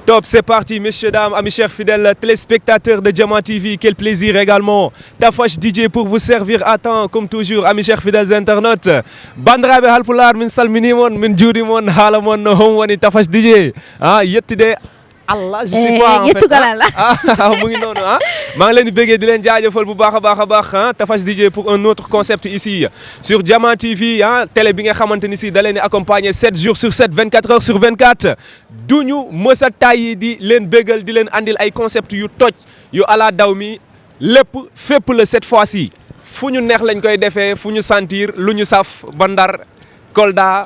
Top, c'est parti, messieurs, dames, amis chers fidèles téléspectateurs de Diamant TV. Quel plaisir également. Tafash DJ pour vous servir à temps, comme toujours, amis chers fidèles internautes. Bandrabe halpular min salminimon, min jurimon, halamon, homwani Tafash DJ. Ah, yettide Allah, je sais pas en fait. Mu ngi noonu ah. Maa ngi leen di bëggee di leen jaajëfal bu baax a baax ah Tafash DJ pour un autre concept ici sur Diamant TV ah télé bi nga xamante ni si da leen di accompagner 7 jours sur 7 24 heures sur 24. duñu mës a tàyyi di leen bëggal di leen andil ay concept yu toj yu ala daw mi lépp fépp la cette fois-ci fu ñu neex lañ koy defee fu ñu sentir lu ñu saf ba Ndar Kolda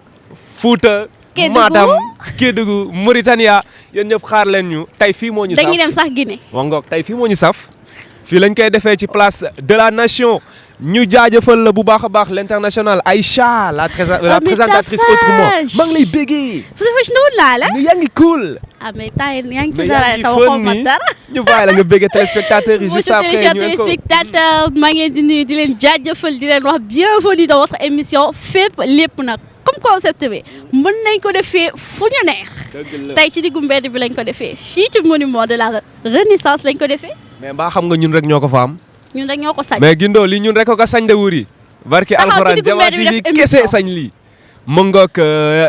Fouta. Matam Kédougou Mauritania yéen ñëpp xaar leen ñu tey fii moo ñu saf dañuy dem sax Guinée. wangoog tey fii moo ñu saf fii lañ koy defee ci place de la nation ñu jaajëfal la bu baax a baax l'international Aïcha la présentatrice autrement maa ngi lay béggee. Tafash nawul naa la. yaa ngi cool. ah mais temps yaa ngi ci dara taw xaw ma dara. ñu bàyyi la nga béggee téléspectateurs yi juste après ñu téléspectateurs maa ngi leen di nuyu di leen jaajëfal di leen wax bienvenue dans votre émission fépp lépp nag. comme concept bi mën nañ ko defee fu ñu neex tey ci diggu mbedd bi lañ ko defee fii ci monument de la renaissance lañ ko defee. mais mbaa xam nga ñun rek ñoo ko fa am. ñun rek ñoo ko sañ. mais Guindo lii ñun rek ko sañ de wuri. barki alxuraan Diamant TV kese sañ lii. mu ngoog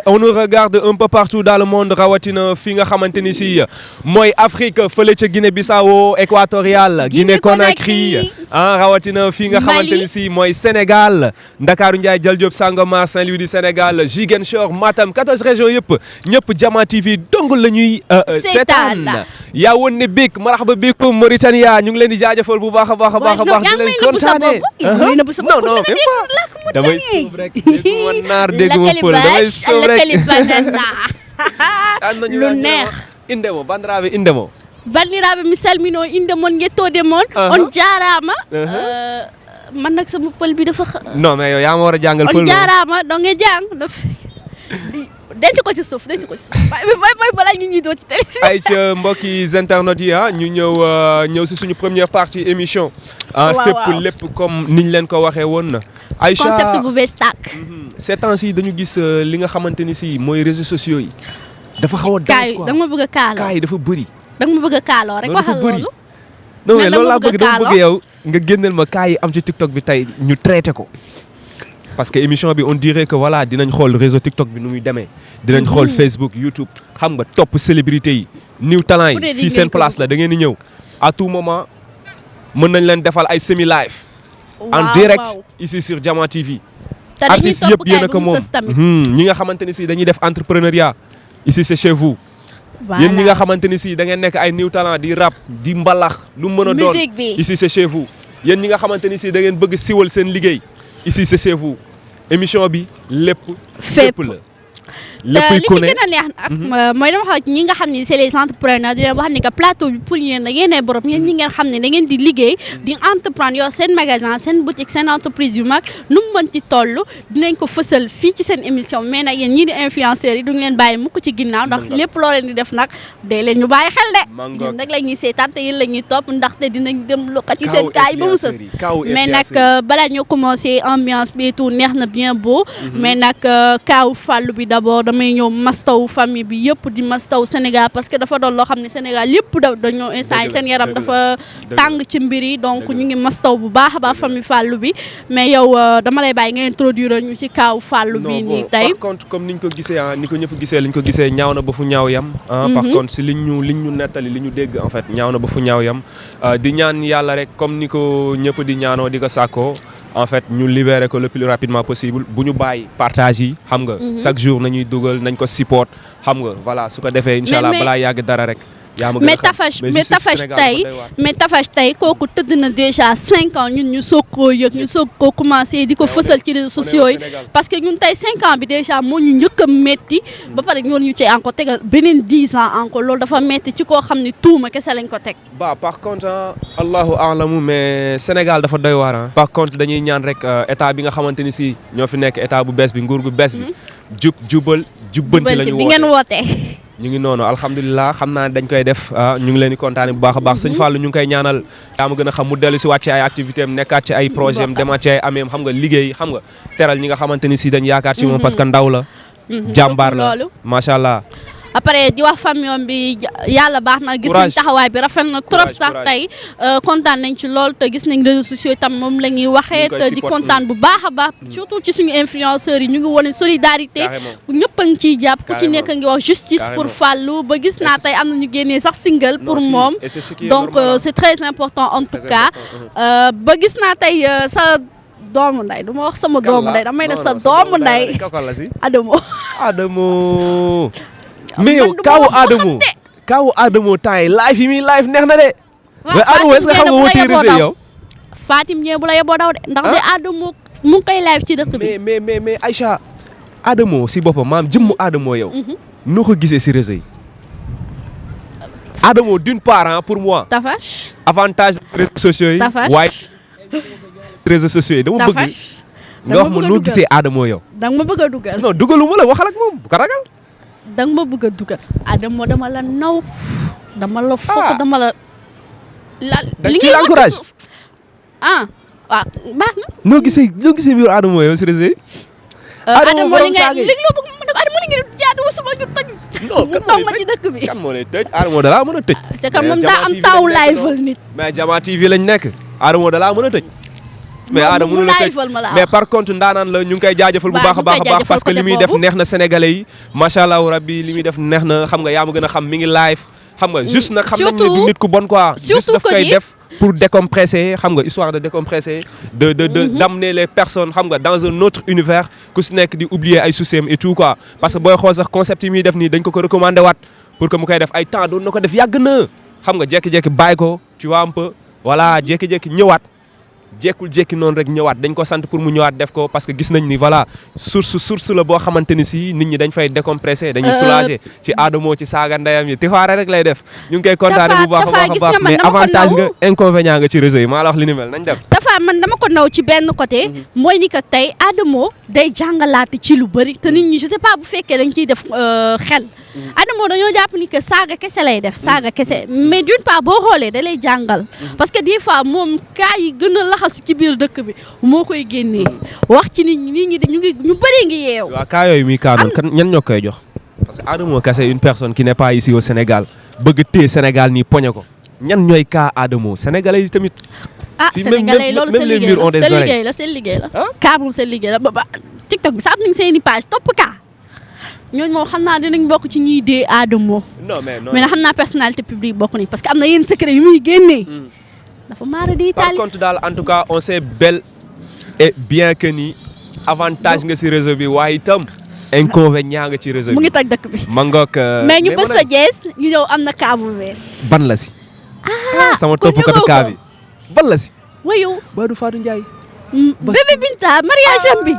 on nous regarde un peu partout dans le monde rawatina fi nga xamante ni si mooy Afrique fële ca Guinée Bissau équatoriale Guinée Conakry ah rawatina fi nga xamante ni si mooy Sénégal Ndakaaru Ndiaye Dial Diop Sangomar Saint-Louis du Sénégal Ziguinchor Matam 14 régions yëpp ñëpp Diamant TV dong la ñuy seetaan yaa woon ne bik marhaba bikum Mauritania ñu ngi leen di jaajëfal bu baax a baax a baax a baax di leen kontaane non non même pas damay suuf rek dégguma naar dégguma pël damay suuf rek lu neex indemo bandiraɓe indemo bandiraɓe mi salmino inde mon yettode mon on jaarama man nag sama pël bi dafa non mais yow yaa ma war a jàngal pël on jaarama donc nga jàng denc ko ci suuf bay balaa ñu ñuy doo ci télé. ay ca mbokki internautes yi ñu ñëw si suñu première partie émission. fépp lépp comme niñ leen ko waxee woon na. Aïcha concept bu bees tàkk. ces temps-ci dañu gis li nga xamante ni si mooy réseaux sociaux yi. dafa xaw a dense quoi da nga ma bëgg a kaaloo kaay dafa bëri. da nga ma bëgg a kaaloo rek waxal loolu. non mais loolu laa bëgg dama bëgg yow nga génneel ma kaay yi am ci TikTok bi tey ñu traité ko. parce que émission bi on dirait que voilà dinañ xool réseau TikTok bi nu muy demee dinañ xool Facebook YouTube xam nga topp célébrité yi new talent yi fii seen place la da ngeen di ñëw à tout moment mën nañ leen defal ay semi live en direct ici sur Diamant TV artistes yëpp yéen a ko moom ñi nga xamante ni si dañuy def entrepreneuriat ici c'est chez vous yéen ñi nga xamante ni si da ngeen nekk ay new talent di rap di mbalax lu mën a doon ici c'est chez vous yéen ñi nga xamante ni si da ngeen bëgg siwal seen liggéey ici c'est chez vous émission bi lépp fépp la lépp li ci gën a neex ak mooy dama wax ñi nga xam ne c'est les entrepreneurs di leen wax ni que plateau bi pour yéen da ngeen borom yéen ñi ngeen xam ne da ngeen di liggéey di entreprendre yow seen magasin seen boutique seen entreprise yu mag nu mu mën ci toll dinañ ko fësal fii ci seen émission mais nag yéen ñii di influenceurs yi duñ leen bàyyi mukk ci ginnaaw ndax lépp loo leen di def nag day leen ñu bàyyi xel de ñun nag la ñuy seetaan te yéen la ñuy topp ndaxte dinañ dem loka ci seen kaay ba mu sës mais nag balaa ñoo commencé ambiance bi tout neex na bien beau mais nag kaaw fàllu bi d'abord damay ñëw mastaw famille bi yëpp di mastaw Sénégal parce que dafa doon loo xam ne Sénégal yëpp dañoo instant seen yaram dafa tàng ci mbir yi donc ñu ngi mastaw bu baax a baax famille Fallou bi mais yow dama lay bàyyi nga introduire ñu ci kaaw Fallou bi nii tey par contre comme niñ ko gisee ni ko ñëpp gisee liñ ko gisee ñaaw na ba fu ñaaw yam par contre si liñ ñu nettali li ñu dégg en fait ñaaw na ba fu ñaaw yam di ñaan yàlla rek comme ni ko ñëpp di ñaanoo di ko sàkkoo en fait ñu libérer ko le plus rapidement possible bu ñu bàyyi partage yi xam nga chaque jour nañuy dugal nañ ko support xam nga voilà su ko defee incha allah balaa yàgg dara rek mais Tafash tey kooku tëdd na déjà 5 ans ñun ñu soog koo yëg ñu soog koo commencé di ko fësal ci réseaux sociaux yi parce que ñun tey 5 ans bi déjà moo ñu njëkk a metti ba pare ñoon ñu ci encore tegal beneen 10 ans encore loolu dafa metti ci koo xam ne tuuma kese lañ ko teg par contre allahu alamu mais Sénégal dafa doy waar par contre dañuy ñaan rek état bi nga xamante ni si ñoo fi nekk état bu bees bi nguur gu bees bi jubal jubbanti la ñu bi ngeen woote ñu ngi noonu alhamdulilah xam naa dañ koy def ñu ngi leen di kontaane bu baax a baax sëñ Fallou ñu ngi koy ñaanal yaa ma gën a xam mu dellu si wàcc ci ay activité am nekkaat ci ay projet am demaat ci ay ameem xam nga liggéey xam nga teral ñi nga xamante ni si dañ yaakaar ci moom parce que ndaw la jàmbaar la macha allah après di wax famille bi yàlla baax na gis nañ taxawaay bi rafet na trop sax tey kontaan nañ ci lool te gis nañ réseaux sociaux yi tam moom la ñuy waxee te di kontaan bu baax a baax surtout ci suñu influenceurs yi ñu ngi wane solidarité ñëpp a ngi ciy jàpp ku ci nekk a ngi wax justice pour Fallou ba gis naa tey am na ñu génnee sax single pour moom donc c'est très important en tout cas ba gis naa tey sa doomu nday du ma wax sama doomu nday damay ne sa doomu nday Adamo mais yow kaawu Adamo temps yi live yi muy live neex na de mais Adamo est-ce que xam nga woo téerisé yow Fatim ñee bu la yeboo daw de ndax de Adamo mu ngi koy live ci dëkk bi mais Aïcha Adamo si boppam maam jëmmu Adamo yow noo ko gisee si réseau yi Adamo d'une part pour moi Tafash avantage réseaux sociaux yi waaye réseaux sociaux yi dama bëgg nga wax ma noo gisee Adamo yow danga ma bëgg a dugal non dugaluma la waxal ak moom bu ko ragal danga ma bëgg a dugal Adamo dama la naw dama la fokk dama la li ngay encourage waaw baax na noo gisee biir Adamo yow si réseau yi Adamo li loo bëgg ma def Adamo li nga jaadu sama ñu tëj non ma ci dëkk bi kan moo lay tëj Adamo dalaa mën a tëj te kan moom daa am taw live nit mais Jama TV lañ nekk Adamo dalaa mën a tëj mais Adamo mënul a tëj mais par contre ndaanaan la ñu ngi koy jaajëfal bu baax a baax parce que li muy def neex na sénégalais yi macha allah rabbi li muy def neex na xam nga yaa ma gën a xam mi ngi live xam nga juste nag xam nañ ne du nit ku bon quoi juste daf koy def pour décompresser xam nga histoire de décompresser de d'amener les personnes xam nga dans un autre univers ku si nekk di oublier ay soucis et tout quoi parce que booy xool sax concept yi muy def nii dañ ko recommandé waat pour que mu koy def ay temps doon na ko def yàgg na xam nga jékki-jékki bàyyi ko tu vois un peu voilà jékki-jékki ñëwaat jékkul-jékki noonu rek ñëwaat dañ ko sant pour mu ñëwaat def ko parce que gis nañ ni voilà source la boo xamante ni si nit ñi dañ fay décompresser dañuy soulager ci Adamo ci saaga ndeyam yi tifaare rek lay def ñu ngi koy kontaane bu baax a baax mais avantage nga inconvénient nga ci réseau yi maa la wax li ni mel nañ dem dafa man dama ko naw ci benn côté mooy ni que tey Adamo day jàngalaate ci lu bëri te nit ñi je sais pas bu fekkee dañ ciy def xel Adamo dañoo jàpp ni que saaga kese lay def saaga kese mais d'une part boo xoolee da lay jàngal parce que des fois moom kaa yi gën a laxasu ci biir dëkk bi moo koy génnee wax ci nit ñi ñu bëree ngi yeew waaw kaa yooyu muy kaa doon kan ñan ñoo koy jox parce que Adamo kese une personne qui n'est pas ici au Sénégal bëgg téye Sénégal nii poñe ko ñan ñooy kaa Adamo sénégalais yi tamit sénégalais loolu seen liggéey la seen liggéey la kaa moom seen liggéey la ba TikTok bi sax am nañ seen i page topp kaa ñooñu moom xam naa dinañ bokk ci ñuy dee Adamo mais nag xam naa personnalité publique bokk nañ parce que am na yenn secret yu muy génnee dafa maara di par contre daal en tout cas on sait bel et bien que ni avantage nga ci réseau bi waaye itam inconvénient nga ci réseau bi mu ngi toj dëkk bi ma ngoog mais ñu bës sa jees ñu ñëw am na kaa bu bees ban la si sama toppkatu kaa bi ban la si wayu Badou Fatou Ndiaye bébé Binta mariage am bi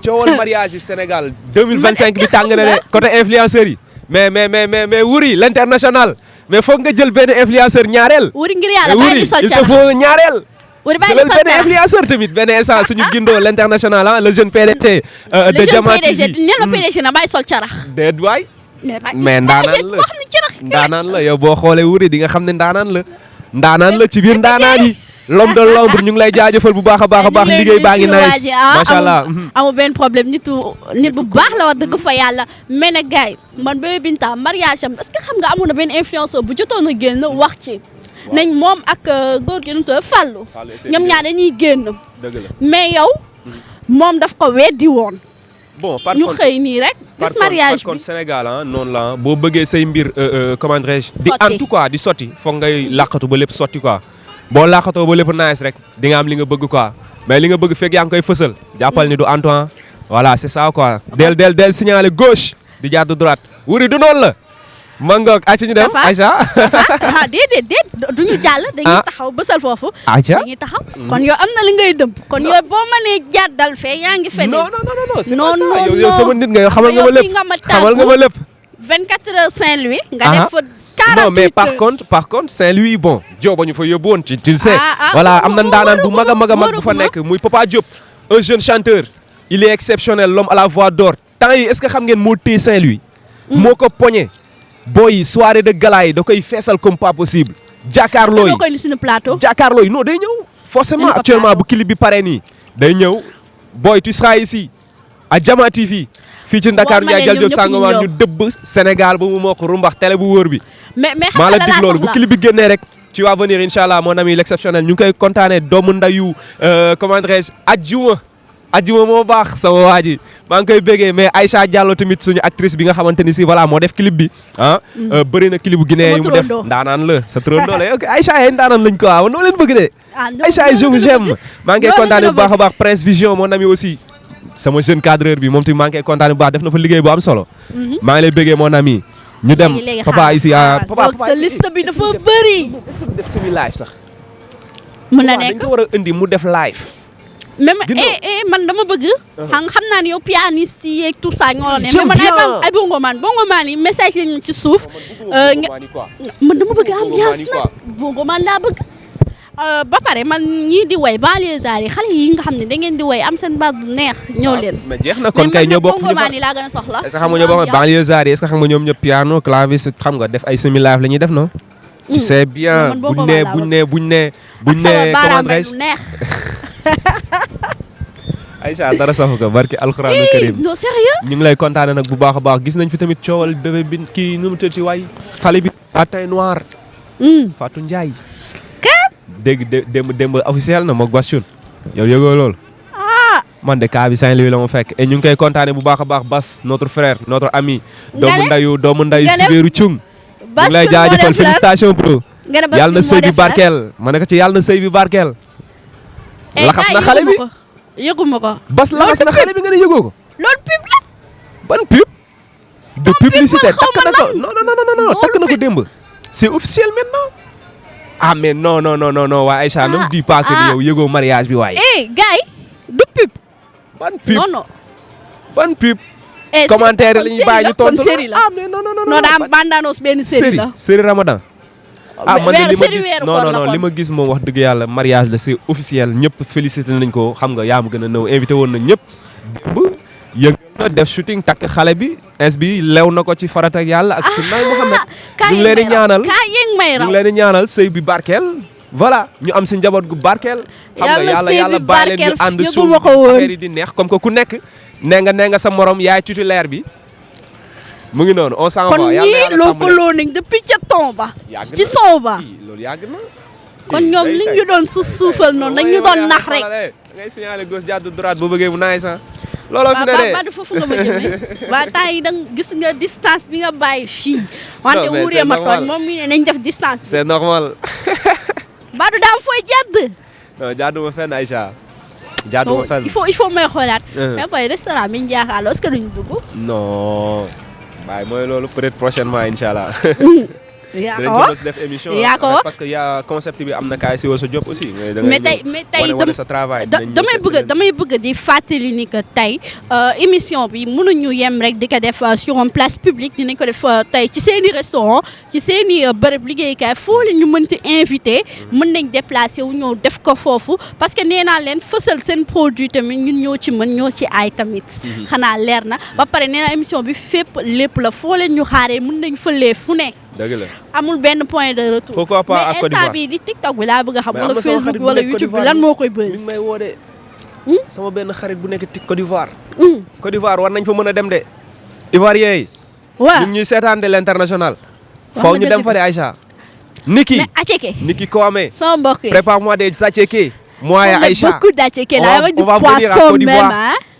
coowal mariage yi Sénégal 2025 bi tàng na de côté influenceurs yi mais Wuri l'international mais foog nga jël benn influenceur ñaareel. Wuri ngir yàlla bàyyi ñu sol il te faut ñaareel. Wuri bàyyi ñu sol benn influenceur tamit benn instant suñu gindoo l'international le jeune PDG. de Jama TV le jeune PDG na bàyyi sol carax. déet waay. mais ndaanaan la yow boo xoolee Wuri di nga xam ne ndaanaan la ci biir ndaanaan yi. l'homme de l'ombre ñu ngi lay jaajëfal bu baax a baax liggéey baa ngi nice macha allah amul benn problème nit bu baax la wax dëgg fa yàlla mais nag gars yi man bébé Binta mariage am est-ce que xam nga amoon na benn influenceur bu jotoon a génn wax ci nañ moom ak góor gi nu mu tudd Fallou ñoom ñaar dañuy génn mais yow moom daf ko weddi woon bon par ñu xëy nii rek gis mariage bi par contre Sénégal noonu la boo bëggee say mbir comment dirais-je di en tout cas di sotti foog ngay làqatu ba lépp sotti quoi boo laaxatoo ba lépp nice rek di nga am li nga bëgg quoi mais li nga bëgg fekk yaa ngi koy fësal jàppal ni du Antoine voilà c'est ça quoi del signaler gauche di jaar de droite Wuri du noonu la mangoog aca ñu dem Aïcha déedéet duñu jàll dañuy taxaw bësal foofu Aïcha dañuy taxaw kon yow am na li ngay dëmp kon yow boo mënee jàddal fee yaa ngi feneen non yow sama nit nga yow xamal nga ma lépp 24 heures Saint-Louis nga def fa non mais par contre Saint-Louis bon Diop ba ñu fa yóbbu woon tu le sais voilà am na ndaanaan bu mag a mag bu fa nekk muy Papa Diop un jeune chanteur il est exceptionnel l'homme à la voix d'or temps yi est-ce que xam ngeen moo téye Saint-Louis moo ko poñe booy soirée de gala yi da koy feesal comme pas possible jàkkaarloo yi non day ñëw forcément actuellement bu clip bi pare nii day ñëw booy tu seras ici à Jama TV fii ci Dakar Woo ma Ndiaye leen Jal Diop ñoom ñëpp Sangomar ñu ñu dëbb Sénégal ba mu mokk rumbax télé bu wóor bi mais maa xam la nga dig laa loolu bu soxla clip bi génnee rek tu vas venir inchallah mon ami l'exceptionnel ñu ngi koy kontaane doomu ndayu comment dirais-je ajjuma moo baax sama waa ji maa ngi koy bégee mais Aïcha Diallo tamit suñu actrice bi nga xamante ni si voilà moo def clip bi bëri na clip bu Guinée yu mu def ndaanaan la sa turandoo la ok Aïcha yee ndaanaan lañ ko waaw noo leen bëgg de Aïcha yi je vous aime maa ngi koy kontaane bu baax a baax Prince Vision mon ami aussi sama jeune cadreur bi moom tamit maa ngi koy kontaane bu baax def na fa liggéey bu am solo maa ngi lay bégee mon ami ñu dem papa ici papa sa liste bi dafa bëri est-ce que du def semi live sax mën na dañ nekk ko war a indi mu def live même Ginnaaw. man dama bëgg xam naa ne yow pianiste yi ak tout ça ñoo la ne J'aime mais man bien. ay bongoman yi message lañu ci suuf man dama bëgg ambiance nag bongoman laa bëgg ba pare man ñii di way banlieusards yi xale yi nga xam ne da ngeen di way am seen baat bu neex ñëw leen mais jeex na kon kay ñoo bokk fu ñu bongoman yi laa gën a soxla est-ce que xam nga ñoo bokk banlieusards yi est-ce que xam nga ñoom ñëpp piano clavier xam nga def ay semi live la ñuy def non tu sais bien buñ ne comment dirais-je lu neex Aïcha dara safu ko barki alxuraanu karim non sérieux ñu ngi lay kontaane nag bu baax a baax gis nañ fi tamit coowal bébé bi kii nu mu tëdd ci waay xale bi à teint noir Fatou Ndiaye dégg démb officiel na moog Bastoun yow yëgoo loolu man de cas bi Saint-Louis la ma fekk et ñu ngi koy kontaane bu baax a baax Bas notre frère notre ami doomu ndayu Sibéru Cung ñu ngi lay jaajëfal félicitation bro yàlla na sëy bi barkeel ma ne ko ci yàlla na sëy bi barkeel laxas na xale bi yëguma ko Bas laxas na xale bi nga ne yëgoo ko loolu pub la ban pub de publicité man xaw takk ma na ko lan. non takk na ko démb c'est officiel maintenant ah mais non waa Aïcha ne me dis pas que ni yow yëgoo mariage bi waaye gars yi du pub ban pub non ban pub commentaire la ñuy bàyyi ñu tontu série la ah mais non non daa am bandanos benn série la série Ramadan ah man de li ma série gis weeru non koor la non kon. li ma gis moom wax dëgg yàlla mariage la c'est officiel ñëpp félicité nañ ko xam nga yaa ma gën a nëw invité woon nañ ñëpp démb yëngal na def shooting takk xale bi ins bi lew na ko ci farata ak yàlla ak sunnaay Muhammad ñu ngi leen di ñaanal ñu ngi leen di ñaanal sëy bi barkeel voilà ñu am si njaboot gu barkeel xam nga yàlla bàyyi leen ñu ànd suul affaire yi di neex comme que ku nekk nee nga sa morom yaay titulaire bi mu ngi noonu on s'en va kon ñii loo ko loo nañ depuis ca ton ba ci sow ba loolu yàgg na kon ñoom li ñu doon suufal noonu dañ ñu doon nax rek ngay signaler gauche jàddu droite boo bëggee mu naay sax looloo fi ne de waaw foofu nga ma jëmee waaye temps yi dang gis nga distance bi nga bàyyi fii wante mais wuuree c'est ma normal. tooñ moom mi ne nañ def distance c'est normal Badou daam fooy jàdd non jàdduma fenn Aïcha jàdduma fenn il faut may xoolaat mais boy restaurant bi ñu jaaxaaloo est-ce que duñu dugg non waaye mooy loolu peut-être prochainement incha allah yaa dinañ ko ko wax mës def émission yaa ko wax parce que y a concept bi am na kaay si sa job aussi mais tey wane sa travail damay bëgg di fàttali ni que tey émission bi mënuñu yem rek di ko def sur une place publique dinañ ko def tey ci seen i restaurant ci seen i bërëb liggéeykaay foo leen ñu mënti invité mën nañ déplacé wu ñëw def ko foofu parce que nee naa leen fësal seen produit tamit ñun ñoo ci mën ñoo ci aay tamit xanaa leer na ba pare nee naa émission bi fépp lépp la foo leen ñu xaaree mën nañ fëlee fu ne dëgg la amul benn point de retour. pourquoi pas à Côte d'Ivoire mais instant bii di TikTok bi laa bëgg a xam. mais wala Facebook wala YouTube bi lan moo koy buzz. mi ngi may woo de sama benn xarit bu nekk Côte d'Ivoire. Côte d'Ivoire war nañ fa mën a dem de. Ivoiriens yi. waaw ñun ñuy seetaan de l'international. wax foofu ñu dem fa de Aïcha. Niki mais Acheke. Niki Kouamé. sama mbokk yi prépare-moi des satcheke. moi et Aïcha beaucoup d'Acheke là on va venir à Côte d'Ivoire.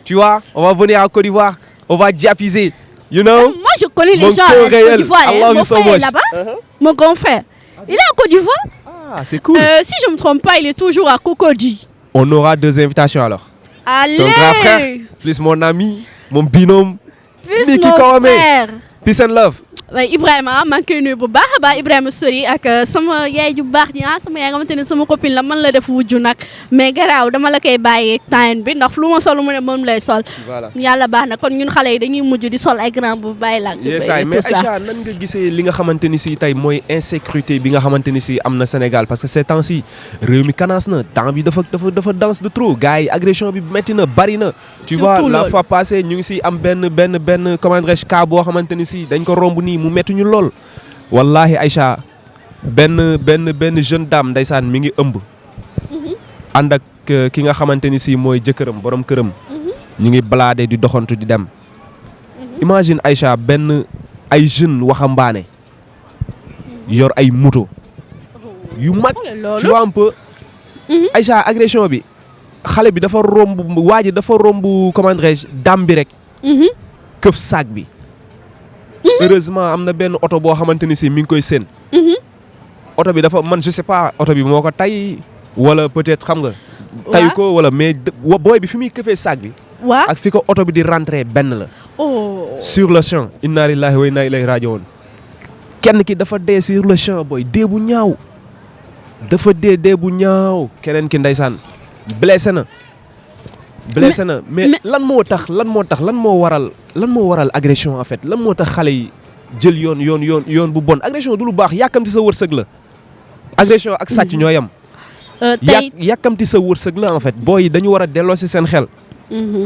Tu vois, on va venir à Côte d'Ivoire. On va diapiser. You know? Moi je connais les Mon gens cœur à réel. Côte d'Ivoire. I love you Mon so frère est much. là-bas. Mon grand frère. Il est à Côte d'Ivoire. Ah, c'est cool. Si je me trompe pas, il est toujours à Cocody. On aura 2 invitations alors. Allez. Ton grand frère, plus mon ami, mon binôme, Plus Niki mon Kouamé. frère. Peace and love. waaye Ibrahima maa ngi koy nuyu bu baax a baax Ibrahima Sori ak sama yaay ju baax ñi sama yaay nga xamante ne sama copine la man la def wujju nag mais garaaw dama la koy bàyyee time bi ndax lu ma sol mu ne moom lay sol. Voilà. yàlla baax na kon ñun xale yi dañuy mujj di sol ay grand bu bàyyi la. yes ay mais Aïcha nan nga gisee li nga xamante ni si tey mooy insécurité bi nga xamante ni si am na Sénégal parce que ces temps-ci réew mi kanaas na temps bi dafa danse de trop gars yi agression bi métti na bari na. tu vois la fois passée ñu ngi si am benn comment dirais-je cas boo xamante ni si dañ ko romb nii mu métti ñu lool. wallahi Aïcha benn jeune dame ndeysaan mi ngi ëmb. ànd ak ki nga xamante ni si mooy jëkkëram borom këram. ñu ngi balaade di doxantu di dem. imagine Aïcha benn ay jeunes waxambaane yor ay moto yu mag tu vois un peu Aïcha agression bi xale bi dafa romb waa ji dafa romb comment dirais-je dam bi rek këf sac bi heureusement am na benn oto boo xamante ni si mi ngi koy seen oto bi dafa man je sais pas oto bi moo ko tay wala peut-être xam nga tayu ko wala mais booy bi fi muy këfee sac bi ak fi ko oto bi di rentrer benn la sur le champ inna lillahi wa inna ilayhi raji'un kenn ki dafa dee sur le champ booy dee bu ñaaw dafa dee bu ñaaw keneen ki ndeysaan blessé na mais lan moo waral agression en fait lan moo tax xale yi jël yoon bu bon agression du lu baax yàkkamti sa wërsëg la agression ak sàcc ñoo yem yàkkamti sa wërsëg la en fait booy dañu war a delloo si seen xel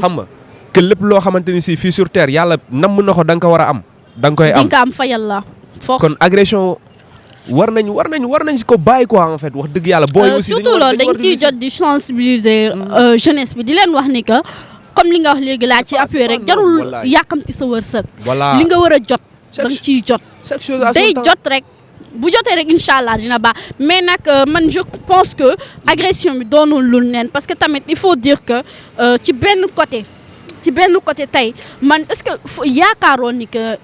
xam nga que lépp loo xamante ni si fii sur terre yàlla namm na ko da nga ko war a am da nga koy am dinga am fa yàlla kon agression war nañ ko bàyyi quoi en fait wax dëgg yàlla booy aussi surtout loolu dañ ciy jot di sensibiliser jeunesse bi di leen wax ni que comme li nga wax léegi laa ci appuyé rek jarul yàkkamti sa wërsëg li nga war a jot da nga ciy jot day jot rek bu jotee rek incha allah dina baax mais nag man je pense que agression bi doonul lu neen parce que tamit il faut dire que ci benn côté tey man est-ce que yaakaaroon ni que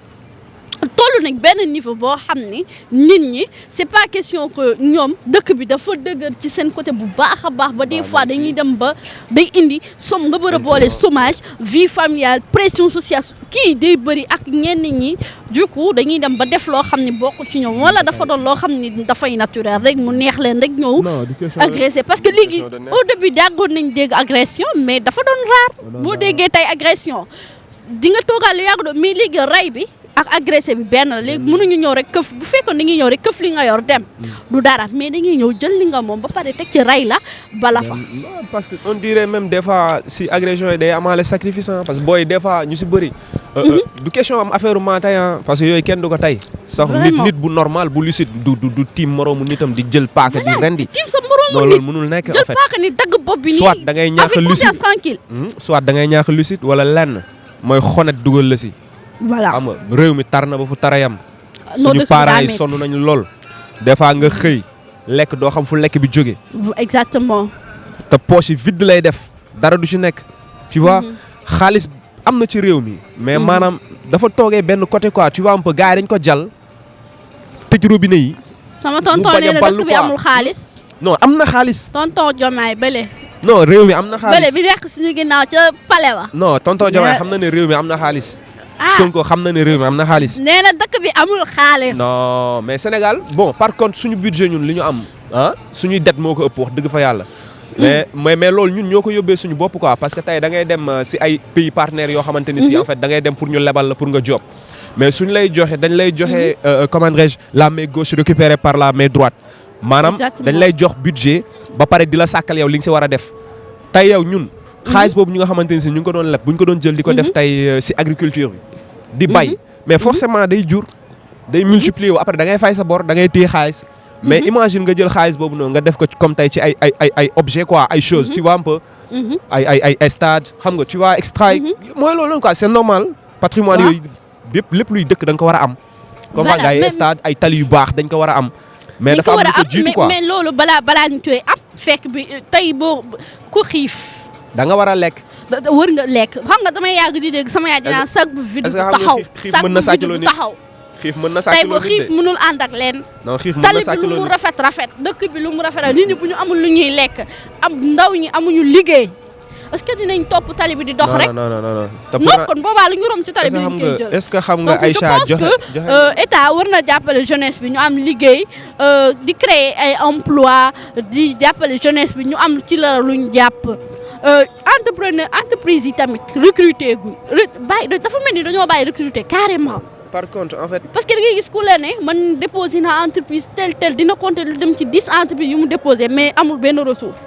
tollu nag benn niveau boo xam ni nit ñi c'est pas question que ñoom dëkk bi dafa dëgër ci seen côté bu baax a baax ba des fois dañuy dem ba day indi nga war a boole chômage vie familiale pression sociale kii day bëri ak ñenn ñi du coup dañuy dem ba def loo xam ni bokkul ci ñoom wala dafa doon loo xam ni dafay naturel rek mu neex leen rek ñëw agressé parce que léegi au début daggoon nañ dégg agression mais dafa doon rare boo déggee tey agression di nga toogal lu yàgg doon mais léegi rey bi ak agressé bi benn la léegi mënuñu ñëw rek këf bu fekkoon dañuy ñëw rek këf li nga yor dem du dara mais dañuy ñëw jël li nga moom ba pare teg ci rey la bala fa parce que on dirait même des fois si agression yi day amaale sacrifice parce que booy des fois ñu si bëri du question am affaire maatay parce que yooyu kenn du ko tey sax nit bu normal bu lucide du tiim moroomu nitam di jël paaka di rendi tiim sa moroomu non loolu mënul nekk en fait jël paaka ni dagg bopp bi nii soit da ngay ñàkk lucide tranquille soit da ngay ñàkk lucide wala lenn mooy xonet dugal la si voilà xam nga réew mi tar na ba fu tarayam suñu parents yi sonn nañu lool des fois nga xëy lekk doo xam fu lekk bi jóge exactement te poche yi vide lay def dara du ci nekk tu vois xaalis am na ci réew mi mais maanaam dafa toogee benn côté quoi tu vois un peu gars yi dañ ko jàll tëj robinet yi sama tonton nee na dëkk bi amul xaalis non am na xaalis tonton Diomaye bële non réew mi am na xaalis bële bi nekk suñu ginnaaw ca palais wa non tonton Diomaye xam na ne réew mi am na xaalis Sonko xam na ne réew mi am na xaalis nee na dëkk bi amul xaalis non mais Sénégal bon par contre suñu budget ñun li ñu am suñuy dette moo ko ëpp wax dëgg fa yàlla mais loolu ñun ñoo ko yóbbee suñu bopp quoi parce que tey da ngay dem si ay pays partenaires yoo xamante ni si en fait da ngay dem pour ñu lebal la pour nga job mais suñu lay joxe dañ lay joxe comment dirais-je la main gauche récupérée par la main droite maanaam dañ lay jox budget ba pare di la sàkkal yow li nga si war a def tey yow ñun xaalis boobu ñu nga xamante ni si ñu ngi ko doon leb bu ñu ko doon jël di ko def tey si agriculture bi di bay mais forcément day jur day multiplier wu après da ngay fay sa bor da ngay téye xaalis mais imagine nga jël xaalis boobu noonu nga def ko comme tey ci ay objet quoi ay choses tu vois un peu ay stade xam nga tu vois extra mooy loolu quoi c'est normal patrimoine yooyu lépp luy dëkk da nga ko war a am comme nga ay stade ay tali yu baax dañ ko war a am mais dafa am lu ko jiitu quoi mais loolu balaa ñu koy am fekk bi tey boo ku xiif da nga war a lekk wër nga lekk xam nga damay yàgg di dégg sama yaay dinaa sac bu vide bu taxaw sac bu vide bu taxaw xiif mën na sàccaloo nit tey xiif mënul ànd ak leen non xiif mën na sàccaloo nit tali bi lu mu rafet dëkk bi lu mu rafet nit ñi bu ñu amul lu ñuy lekk am ndaw ñi amuñu liggéey est-ce que dinañ topp tali bi di dox rek non kon boobaa lu ñu rom ci tali bi ñu koy jël est-ce que xam nga Aïcha joxe état war na jàppale jeunesse bi ñu am liggéey di créer ay emploi di jàppale jeunesse bi ñu am ci la luñ jàpp entreprise yi tamit recruter gu dafa mel ni dañoo bàyyi recruter carrément par contre en fait parce que da ngay gis ku la ne man déposé na entreprise tel dina compter lu dem ci 10 entreprises yu mu déposé mais amul benn ressource